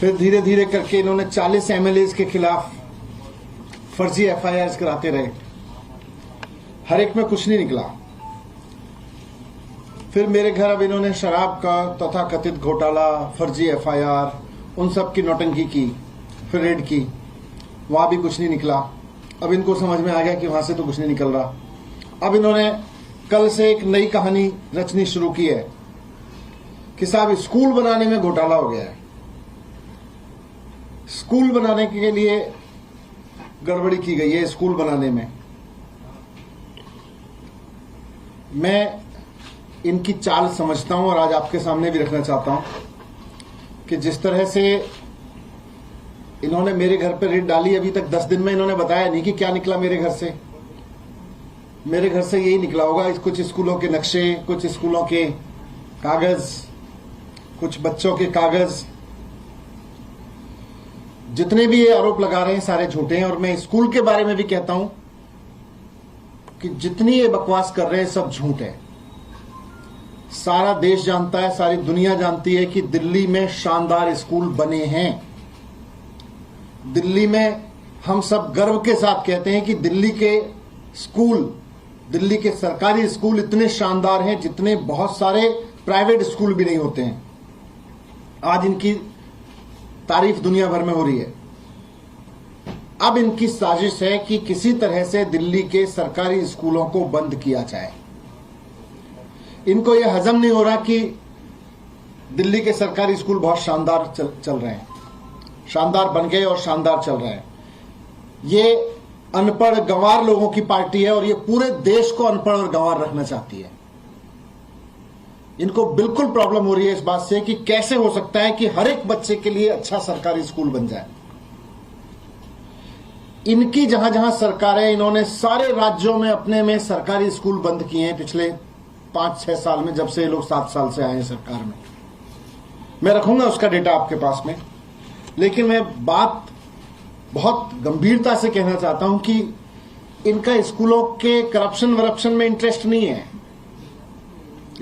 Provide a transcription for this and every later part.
फिर धीरे धीरे करके इन्होंने 40 एमएलए के खिलाफ फर्जी एफआईआर कराते रहे, हर एक में कुछ नहीं निकला। फिर मेरे घर अब इन्होंने शराब का तथा कथित घोटाला, फर्जी एफआईआर, उन सब की नौटंकी की, फिर रेड की, वहां भी कुछ नहीं निकला। अब इनको समझ में आ गया कि वहां से तो कुछ नहीं निकल रहा। अब इन्होंने कल से एक नई कहानी रचनी शुरू की है कि साहब स्कूल बनाने में घोटाला हो गया है, स्कूल बनाने के लिए गड़बड़ी की गई है। स्कूल बनाने में मैं इनकी चाल समझता हूं और आज आपके सामने भी रखना चाहता हूं कि जिस तरह से इन्होंने मेरे घर पर रेड डाली, अभी तक 10 दिन में इन्होंने बताया नहीं कि क्या निकला मेरे घर से। मेरे घर से यही निकला होगा, कुछ स्कूलों के नक्शे, कुछ स्कूलों के कागज, कुछ बच्चों के कागज। जितने भी ये आरोप लगा रहे हैं सारे झूठे हैं। और मैं स्कूल के बारे में भी कहता हूं कि जितनी ये बकवास कर रहे हैं सब झूठ है। सारा देश जानता है, सारी दुनिया जानती है कि दिल्ली में शानदार स्कूल बने हैं। दिल्ली में हम सब गर्व के साथ कहते हैं कि दिल्ली के स्कूल, दिल्ली के सरकारी स्कूल इतने शानदार हैं जितने बहुत सारे प्राइवेट स्कूल भी नहीं होते हैं। आज इनकी तारीफ दुनिया भर में हो रही है। अब इनकी साजिश है कि किसी तरह से दिल्ली के सरकारी स्कूलों को बंद किया जाए। इनको यह हजम नहीं हो रहा कि दिल्ली के सरकारी स्कूल बहुत शानदार चल रहे हैं, शानदार बन गए और शानदार चल रहे हैं। ये अनपढ़ गंवार लोगों की पार्टी है और ये पूरे देश को अनपढ़ और गंवार रखना चाहती है। इनको बिल्कुल प्रॉब्लम हो रही है इस बात से कि कैसे हो सकता है कि हर एक बच्चे के लिए अच्छा सरकारी स्कूल बन जाए। इनकी जहां जहां सरकारें, इन्होंने सारे राज्यों में अपने में सरकारी स्कूल बंद किए हैं पिछले 5-6 साल में, जब से ये लोग 7 साल से आए हैं सरकार में। मैं रखूंगा उसका डेटा आपके पास में, लेकिन मैं बात बहुत गंभीरता से कहना चाहता हूं कि इनका स्कूलों के करप्शन वरप्शन में इंटरेस्ट नहीं है।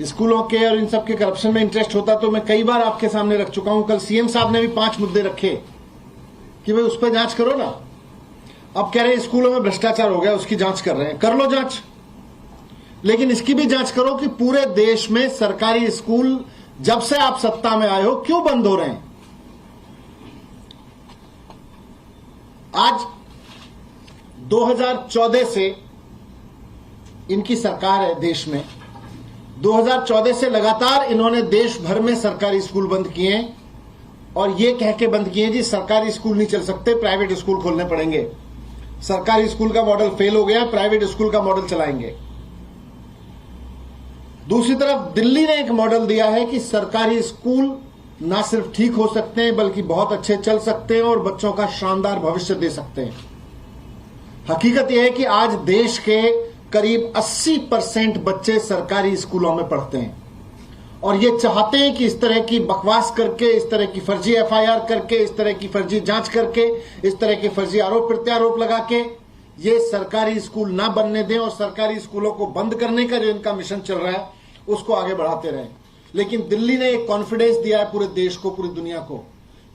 स्कूलों के और इन सब के करप्शन में इंटरेस्ट होता तो मैं कई बार आपके सामने रख चुका हूं। कल सीएम साहब ने भी 5 मुद्दे रखे कि भाई उस पर जांच करो ना। अब कह रहे हैं स्कूलों में भ्रष्टाचार हो गया, उसकी जांच कर रहे हैं। कर लो जांच, लेकिन इसकी भी जांच करो कि पूरे देश में सरकारी स्कूल जब से आप सत्ता में आए हो क्यों बंद हो रहे हैं। आज 2014 से इनकी सरकार है देश में। 2014 से लगातार इन्होंने देश भर में सरकारी स्कूल बंद किए हैं और ये कह के बंद किए जी सरकारी स्कूल नहीं चल सकते, प्राइवेट स्कूल खोलने पड़ेंगे। सरकारी स्कूल का मॉडल फेल हो गया, प्राइवेट स्कूल का मॉडल चलाएंगे। दूसरी तरफ दिल्ली ने एक मॉडल दिया है कि सरकारी स्कूल ना सिर्फ ठीक हो सकते हैं बल्कि बहुत अच्छे चल सकते हैं और बच्चों का शानदार भविष्य दे सकते हैं। हकीकत यह है कि आज देश के करीब 80% बच्चे सरकारी स्कूलों में पढ़ते हैं और ये चाहते हैं कि इस तरह की बकवास करके, इस तरह की फर्जी एफआईआर करके, इस तरह की फर्जी जांच करके, इस तरह के फर्जी आरोप प्रत्यारोप लगा के ये सरकारी स्कूल ना बनने दें और सरकारी स्कूलों को बंद करने का जो इनका मिशन चल रहा है उसको आगे बढ़ाते रहें। लेकिन दिल्ली ने एक कॉन्फिडेंस दिया है पूरे देश को, पूरी दुनिया को,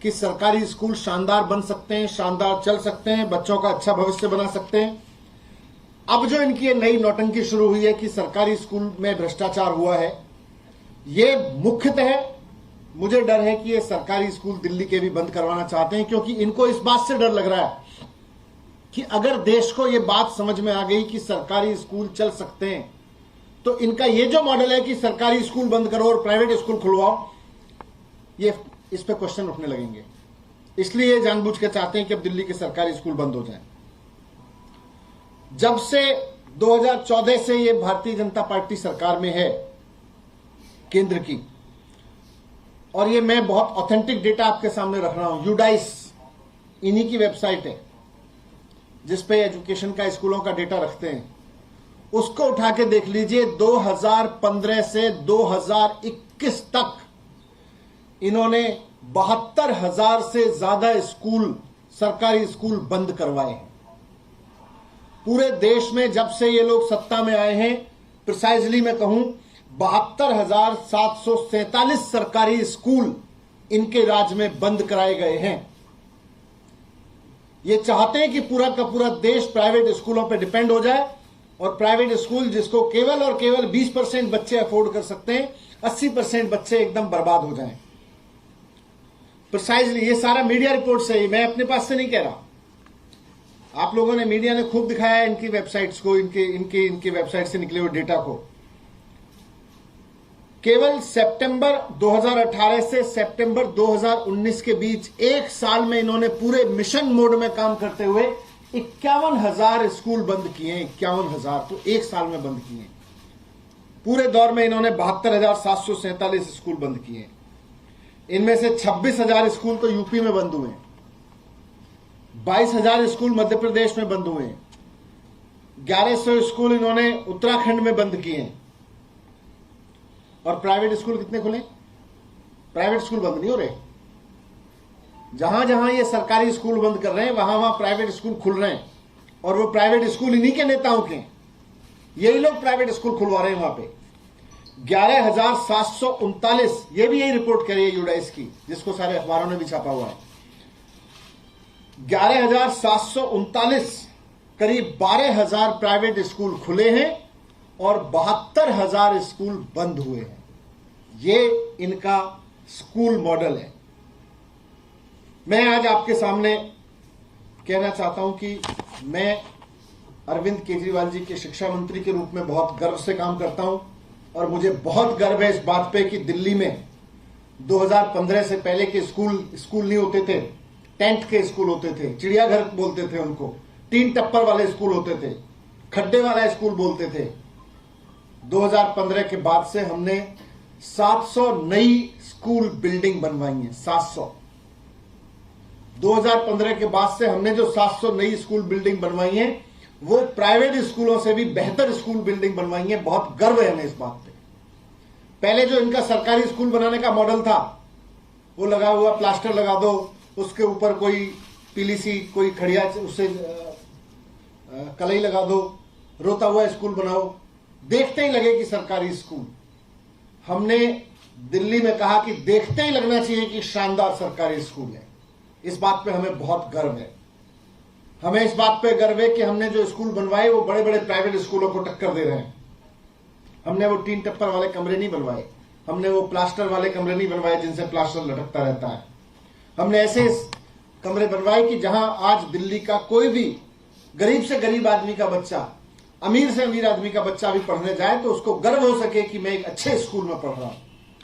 कि सरकारी स्कूल शानदार बन सकते हैं, शानदार चल सकते हैं, बच्चों का अच्छा भविष्य बना सकते हैं। अब जो इनकी नई नौटंकी शुरू हुई है कि सरकारी स्कूल में भ्रष्टाचार हुआ है, ये मुख्यतः मुझे डर है कि ये सरकारी स्कूल दिल्ली के भी बंद करवाना चाहते हैं, क्योंकि इनको इस बात से डर लग रहा है कि अगर देश को ये बात समझ में आ गई कि सरकारी स्कूल चल सकते हैं तो इनका ये जो मॉडल है कि सरकारी स्कूल बंद करो और प्राइवेट स्कूल खुलवाओ, ये इस पे क्वेश्चन उठने लगेंगे। इसलिए ये जानबूझ के चाहते हैं कि अब दिल्ली के सरकारी स्कूल बंद हो जाएं। जब से 2014 से ये भारतीय जनता पार्टी सरकार में है केंद्र की, और ये मैं बहुत ऑथेंटिक डेटा आपके सामने रख रहा हूं, यूडाइस इन्हीं की वेबसाइट है जिसपे एजुकेशन का, स्कूलों का डेटा रखते हैं, उसको उठा के देख लीजिए। 2015 से 2021 तक इन्होंने 72,000 से ज्यादा स्कूल, सरकारी स्कूल बंद करवाए हैं पूरे देश में। जब से ये लोग सत्ता में आए हैं, प्रिसाइजली मैं कहूं 72,747 सरकारी स्कूल इनके राज में बंद कराए गए हैं। ये चाहते हैं कि पूरा का पूरा देश प्राइवेट स्कूलों पर डिपेंड हो जाए और प्राइवेट स्कूल जिसको केवल और केवल 20% बच्चे अफोर्ड कर सकते हैं, 80% बच्चे एकदम बर्बाद हो जाएं। प्रिसाइजली ये सारा मीडिया रिपोर्ट से ही, मैं अपने पास से नहीं कह रहा। आप लोगों ने, मीडिया ने खूब दिखाया है इनकी वेबसाइट्स को, इनकी वेबसाइट से निकले हुए डेटा को। केवल सितंबर 2018 से सितंबर 2019 के बीच एक साल में इन्होंने पूरे मिशन मोड में काम करते हुए 51,000 स्कूल बंद किए हैं। 51,000 तो एक साल में बंद किए हैं। पूरे दौर में इन्होंने 72,747 स्कूल बंद किए हैं। इनमें से 26,000 स्कूल तो यूपी में बंद हुए हैं, 22,000 स्कूल मध्य प्रदेश में बंद हुए हैं, 1100 स्कूल इन्होंने उत्तराखंड में बंद किए हैं। और प्राइवेट स्कूल कितने खुले? प्राइवेट स्कूल बंद नहीं हो रहे। जहां जहां ये सरकारी स्कूल बंद कर रहे हैं वहां वहां प्राइवेट स्कूल खुल रहे हैं, और वो प्राइवेट स्कूल इन्हीं के नेताओं के, यही लोग प्राइवेट स्कूल खुलवा रहे हैं वहां पे। 11,739, ये भी यही रिपोर्ट करी है यूडाइस की, जिसको सारे अखबारों ने भी छापा हुआ है। 11,739, करीब 12,000 प्राइवेट स्कूल खुले हैं और 72,000 स्कूल बंद हुए हैं। ये इनका स्कूल मॉडल है। मैं आज आपके सामने कहना चाहता हूं कि मैं अरविंद केजरीवाल जी के शिक्षा मंत्री के रूप में बहुत गर्व से काम करता हूं, और मुझे बहुत गर्व है इस बात पे कि दिल्ली में 2015 से पहले के स्कूल नहीं होते थे, टेंट के स्कूल होते थे, चिड़ियाघर बोलते थे उनको, 3 टप्पर वाले स्कूल होते थे, खड्डे वाला स्कूल बोलते थे। 2015 के बाद से हमने 700 नई स्कूल बिल्डिंग बनवाई है। 700 2015 के बाद से हमने जो 700 नई स्कूल बिल्डिंग बनवाई है वो प्राइवेट स्कूलों से भी बेहतर स्कूल बिल्डिंग बनवाई है। बहुत गर्व है हमें इस बात पे। पहले जो इनका सरकारी स्कूल बनाने का मॉडल था, वो लगा हुआ प्लास्टर लगा दो, उसके ऊपर कोई पीली सी कोई खड़िया उससे कलई लगा दो, रोता हुआ स्कूल बनाओ, देखते ही लगे कि सरकारी स्कूल। हमने दिल्ली में कहा कि देखते ही लगना चाहिए कि शानदार सरकारी स्कूल है। इस बात पे हमें बहुत गर्व है। हमें इस बात पे गर्व है कि हमने जो स्कूल बनवाए वो बड़े बड़े प्राइवेट स्कूलों को टक्कर दे रहे हैं। हमने वो 3 टप्पर वाले कमरे नहीं बनवाए, हमने वो प्लास्टर वाले कमरे नहीं बनवाए जिनसे प्लास्टर लटकता रहता है। हमने ऐसे कमरे बनवाए कि जहां आज दिल्ली का कोई भी गरीब से गरीब आदमी का बच्चा, अमीर से अमीर आदमी का बच्चा भी पढ़ने जाए तो उसको गर्व हो सके कि मैं एक अच्छे स्कूल में पढ़ रहा हूं,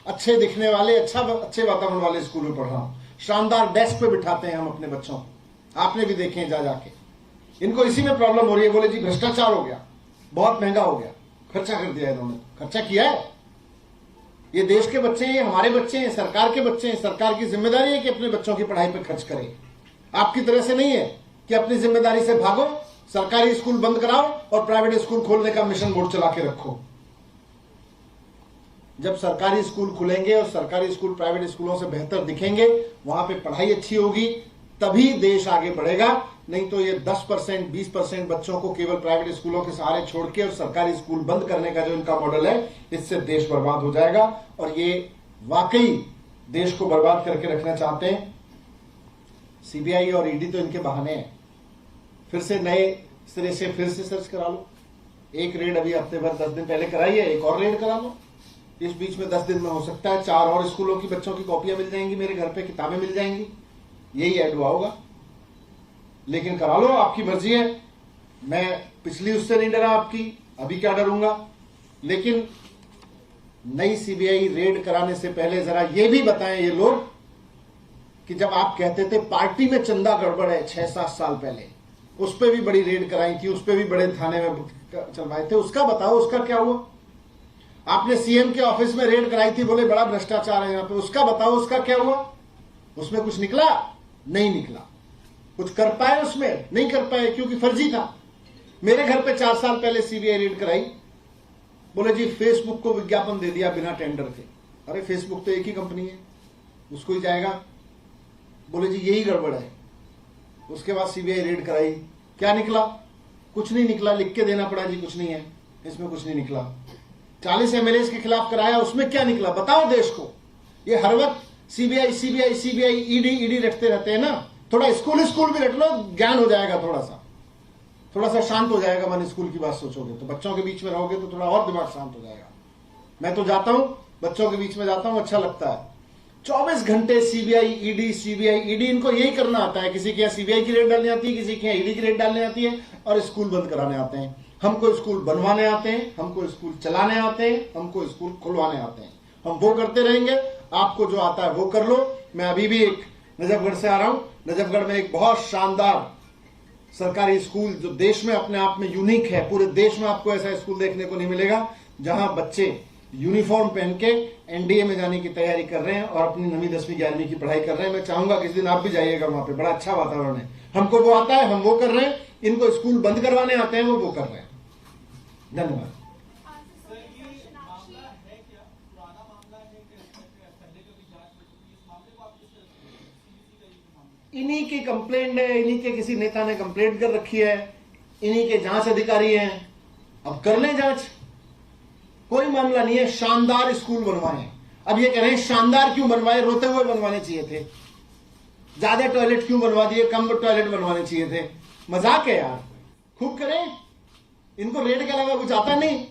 अच्छे दिखने वाले, अच्छे वातावरण वाले स्कूल में पढ़ रहा हूं। शानदार डेस्क पे बिठाते हैं हम अपने बच्चों को, आपने भी देखे हैं जा जाके। इनको इसी में प्रॉब्लम हो रही है, बोले जी भ्रष्टाचार हो गया, बहुत महंगा हो गया, खर्चा कर दिया इन्होंने। खर्चा किया है, ये देश के बच्चे हैं, हमारे बच्चे हैं, सरकार के बच्चे हैं। सरकार की जिम्मेदारी है कि अपने बच्चों की पढ़ाई पर खर्च करे। आपकी तरह से नहीं है कि अपनी जिम्मेदारी से भागो, सरकारी स्कूल बंद कराओ और प्राइवेट स्कूल खोलने का मिशन बोर्ड चला के रखो। जब सरकारी स्कूल खुलेंगे और सरकारी स्कूल प्राइवेट स्कूलों से बेहतर दिखेंगे, वहां पे पढ़ाई अच्छी होगी, तभी देश आगे बढ़ेगा। नहीं तो ये 10%, 20% बच्चों को केवल प्राइवेट स्कूलों के सहारे छोड़ के और सरकारी स्कूल बंद करने का जो इनका मॉडल है, इससे देश बर्बाद हो जाएगा। और ये वाकई देश को बर्बाद करके रखना चाहते हैं। सीबीआई और ईडी तो इनके बहाने हैं। फिर से नए सिरे से फिर से सर्च करा लो। एक रेड अभी हफ्ते भर 10 दिन पहले कराई है, एक और रेड करा लो। इस बीच में 10 दिन में हो सकता है 4 और स्कूलों की बच्चों की कॉपियां मिल जाएंगी, मेरे घर पे किताबें मिल जाएंगी, यही ऐड हुआ होगा। लेकिन करा लो, आपकी मर्जी है। मैं पिछली उससे नहीं डरा आपकी, अभी क्या डरूंगा। लेकिन नई सीबीआई रेड कराने से पहले जरा ये भी बताएं ये लोग कि जब आप कहते थे पार्टी में चंदा गड़बड़ है 6-7 साल पहले, उस पर भी बड़ी रेड कराई थी, उस पर भी बड़े थाने में चलवाए थे, उसका बताओ, उसका क्या हुआ। आपने सीएम के ऑफिस में रेड कराई थी, बोले बड़ा भ्रष्टाचार है यहां पे, उसका बताओ, उसका क्या हुआ। उसमें कुछ निकला? नहीं निकला। कुछ कर पाए उसमें? नहीं कर पाए, क्योंकि फर्जी था। मेरे घर पे 4 साल पहले सीबीआई रेड कराई, बोले जी फेसबुक को विज्ञापन दे दिया बिना टेंडर के। अरे फेसबुक तो एक ही कंपनी है, उसको ही जाएगा। बोले जी यही गड़बड़ है। उसके बाद सीबीआई रेड कराई, क्या निकला? कुछ नहीं निकला। लिख के देना पड़ा जी कुछ नहीं है, इसमें कुछ नहीं निकला। 40 एमएलए के खिलाफ कराया, उसमें क्या निकला बताओ देश को। ये हर वक्त CBI CBI CBI ED ED रटते रहते हैं ना, थोड़ा स्कूल स्कूल भी रट लो, ज्ञान हो जाएगा, थोड़ा सा शांत हो जाएगा मन। स्कूल की बात सोचोगे तो बच्चों के बीच में रहोगे तो थोड़ा और दिमाग शांत हो जाएगा। मैं तो जाता हूं, बच्चों के बीच में जाता हूं, अच्छा लगता है। 24 घंटे सीबीआई ईडी, इनको यही करना आता है। किसी के यहाँ सीबीआई की रेड डालनी आती है, किसी के यहाँ ईडी की रेड डालनी आती है, और स्कूल बंद कराने आते हैं। हमको स्कूल बनवाने आते हैं, हमको स्कूल चलाने आते हैं, हमको स्कूल खुलवाने आते हैं। हम वो करते रहेंगे, आपको जो आता है वो कर लो। मैं अभी भी एक नजफगढ़ से आ रहा हूं। नजफगढ़ में एक बहुत शानदार सरकारी स्कूल जो देश में अपने आप में यूनिक है। पूरे देश में आपको ऐसा स्कूल देखने को नहीं मिलेगा जहां बच्चे यूनिफॉर्म पहन के एनडीए में जाने की तैयारी कर रहे हैं और अपनी 9वीं 10वीं 11वीं की पढ़ाई कर रहे हैं। मैं चाहूंगा किसी दिन आप भी जाइएगा वहां पे, बड़ा अच्छा वातावरण है। हमको वो आता है, हम वो कर रहे हैं। इनको स्कूल बंद करवाने आते हैं, वो कर रहे हैं। धन्यवाद। इन्हीं की कंप्लेंट है, इन्हीं के किसी नेता ने कंप्लेंट कर रखी है, इन्हीं के जांच अधिकारी हैं। अब कर लें जांच, कोई मामला नहीं है। शानदार स्कूल बनवाए। अब ये कह रहे हैं शानदार क्यों बनवाए, रोते हुए बनवाने चाहिए थे। ज्यादा टॉयलेट क्यों बनवा दिए, कम टॉयलेट बनवाने चाहिए थे। मजाक है यार, खूब करें। इनको रेड के अलावा कुछ आता नहीं।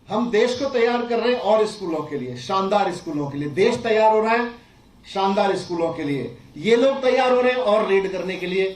हम देश को तैयार कर रहे हैं और स्कूलों के लिए, शानदार स्कूलों के लिए। देश तैयार हो रहा है शानदार स्कूलों के लिए। ये लोग तैयार हो रहे हैं और रेड करने के लिए।